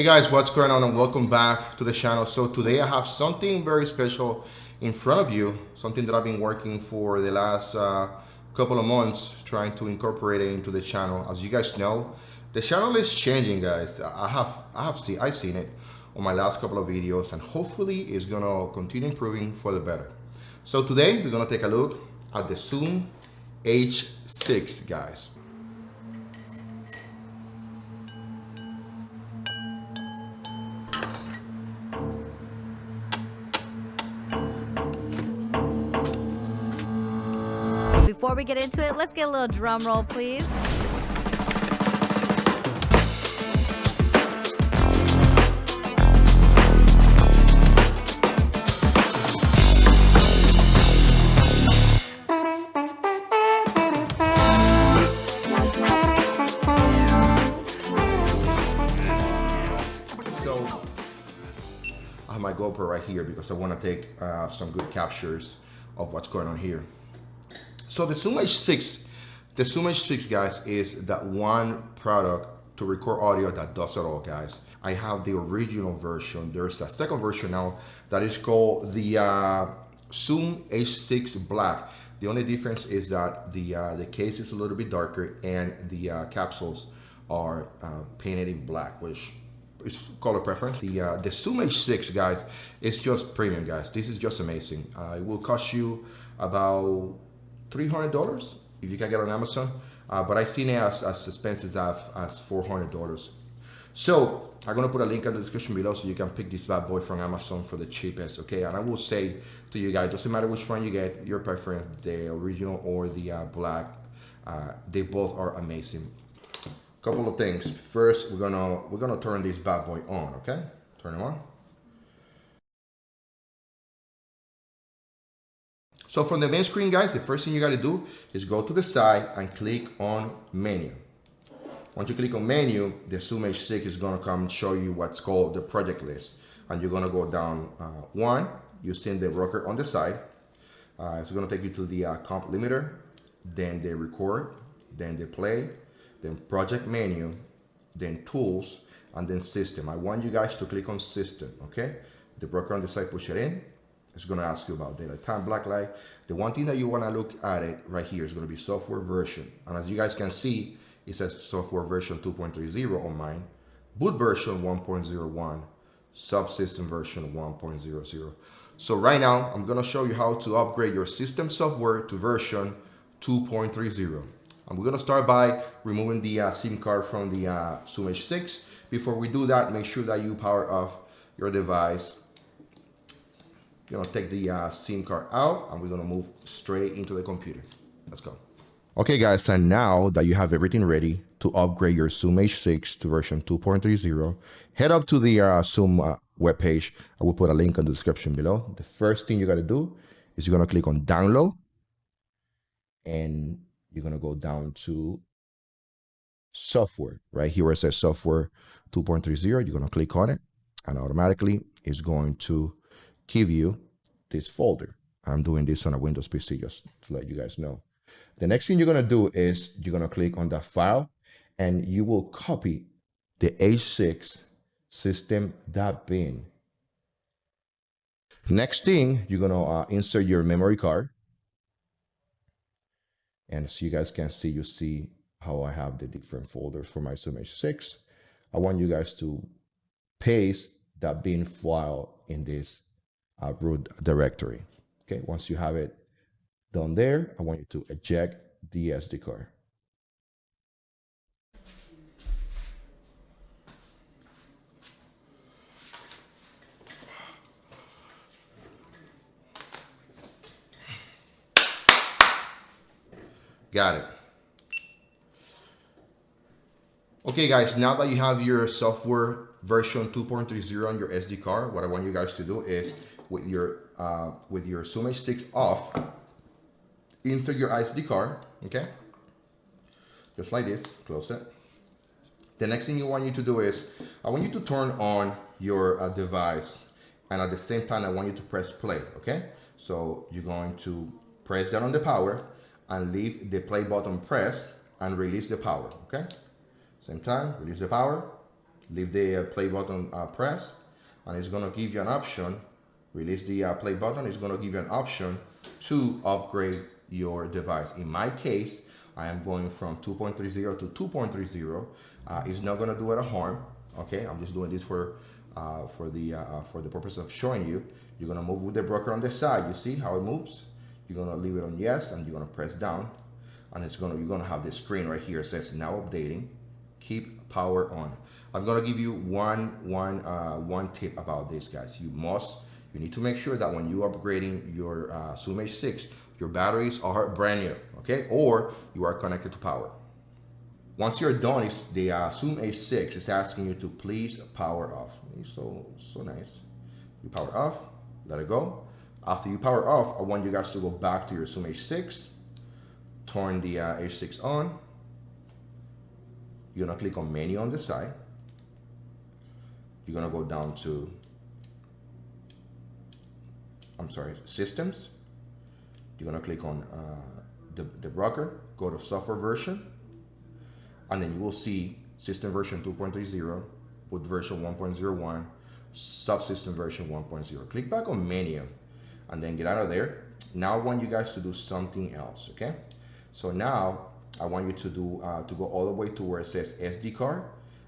Hey guys, what's going on and welcome back to the channel. So today I have something very special in front of you, something that I've been working for the last couple of months trying to incorporate it into the channel. As you guys know, the channel is changing, guys. I've seen it on my last couple of videos, and hopefully it's gonna continue improving for the better. So today we're gonna take a look at the Zoom H6, guys. Before we get into it, let's get a little drum roll, please. So I have my GoPro right here because I want to take some good captures of what's going on here. So the Zoom H6, guys, is that one product to record audio that does it all, guys. I have the original version. There's a second version now that is called the Zoom H6 Black. The only difference is that the case is a little bit darker and the capsules are painted in black, which is color preference. The Zoom H6, guys, is just premium, guys. This is just amazing. It will cost you about $300 if you can get it on Amazon, but I've seen it as expensive as $400. So I'm gonna put a link in the description below so you can pick this bad boy from Amazon for the cheapest, okay? And I will say to you guys, doesn't matter which one you get, your preference, the original or the black, they both are amazing. Couple of things. First, we're gonna turn this bad boy on, okay? Turn it on. So from the main screen, guys, the first thing you got to do is go to the side and click on menu. Once you click on menu, the Zoom H6 is going to come and show you what's called the project list. And you're going to go down one, you see the rocker on the side. It's going to take you to the comp limiter, then the record, then the play, then project menu, then tools, and then system. I want you guys to click on system, okay? The rocker on the side, push it in. It's going to ask you about daylight time, black light. The one thing that you want to look at it right here is going to be software version. And as you guys can see, it says software version 2.30 on mine, boot version 1.01, subsystem version 1.00. So right now, I'm going to show you how to upgrade your system software to version 2.30. And we're going to start by removing the SIM card from the Zoom H6. Before we do that, make sure that you power off your device. You're gonna take the SIM card out and we're gonna move straight into the computer. Let's go. Okay guys, and now that you have everything ready to upgrade your Zoom H6 to version 2.30, head up to the Zoom webpage. I will put a link in the description below. The first thing you gotta do is you're gonna click on download and you're gonna go down to software. Right here where it says software 2.30, you're gonna click on it and automatically it's going to give you this folder. I'm doing this on a Windows PC just to let you guys know. The next thing you're gonna do is you're gonna click on that file and you will copy the H6 system.bin. Next thing, you're gonna insert your memory card. And so you guys can see, you see how I have the different folders for my Zoom H6. I want you guys to paste that bin file in this root directory. Okay, once you have it done there, I want you to eject the SD card. Got it. Okay guys, now that you have your software version 2.30 on your SD card, what I want you guys to do is with your Zoom H6 off, insert your SD card, okay? Just like this, close it. The next thing I want you to do is, I want you to turn on your device, and at the same time, I want you to press play, okay? So you're going to press that on the power, and leave the play button pressed, and release the power, okay? Same time, release the power, leave the play button pressed, and it's going to give you an option. Release the play button. It's going to give you an option to upgrade your device. In my case, I am going from 2.30 to 2.30. It's not going to do it a harm. Okay, I'm just doing this for the purpose of showing you. You're going to move with the broker on the side. You see how it moves? You're going to leave it on yes, and you're going to press down, and you're going to have this screen right here. It says now updating. Keep power on. I'm going to give you one tip about this, guys. You need to make sure that when you're upgrading your Zoom H6, your batteries are brand new, okay? Or you are connected to power. Once you're done, the Zoom H6 is asking you to please power off. It's so nice. You power off, let it go. After you power off, I want you guys to go back to your Zoom H6, turn the H6 on. You're gonna click on menu on the side. You're gonna go down to, systems. You're gonna click on the broker, go to software version, and then you will see system version 2.30, boot version 1.01, subsystem version 1.0. Click back on menu, and then get out of there. Now I want you guys to do something else, okay? So now I want you to go all the way to where it says SD card,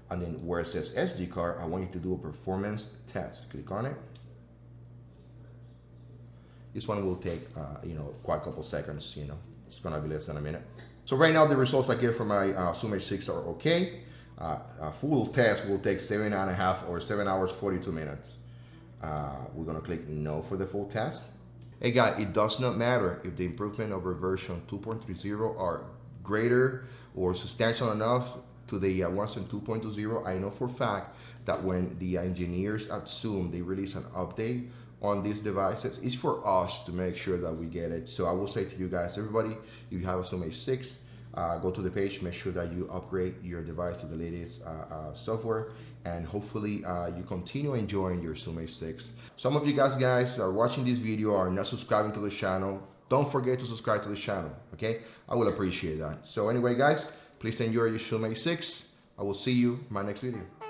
and then where it says SD card, I want you to do a performance test. Click on it. This one will take quite a couple seconds. It's gonna be less than a minute. So right now the results I get from my Zoom H6 are okay. A full test will take 7.5 or 7 hours 42 minutes. We're gonna click no for the full test. Hey guys, it does not matter if the improvement over version 2.30 are greater or substantial enough to the ones in 2.20. I know for a fact that when the engineers at Zoom, they release an update on these devices, it's for us to make sure that we get it. So I will say to you guys, everybody, if you have a Zoom H6, go to the page, make sure that you upgrade your device to the latest software, and hopefully you continue enjoying your Zoom H6. Some of you guys are watching this video are not subscribing to the channel. Don't forget to subscribe to the channel, okay? I will appreciate that. So anyway, guys, please enjoy your Zoom H6. I will see you in my next video.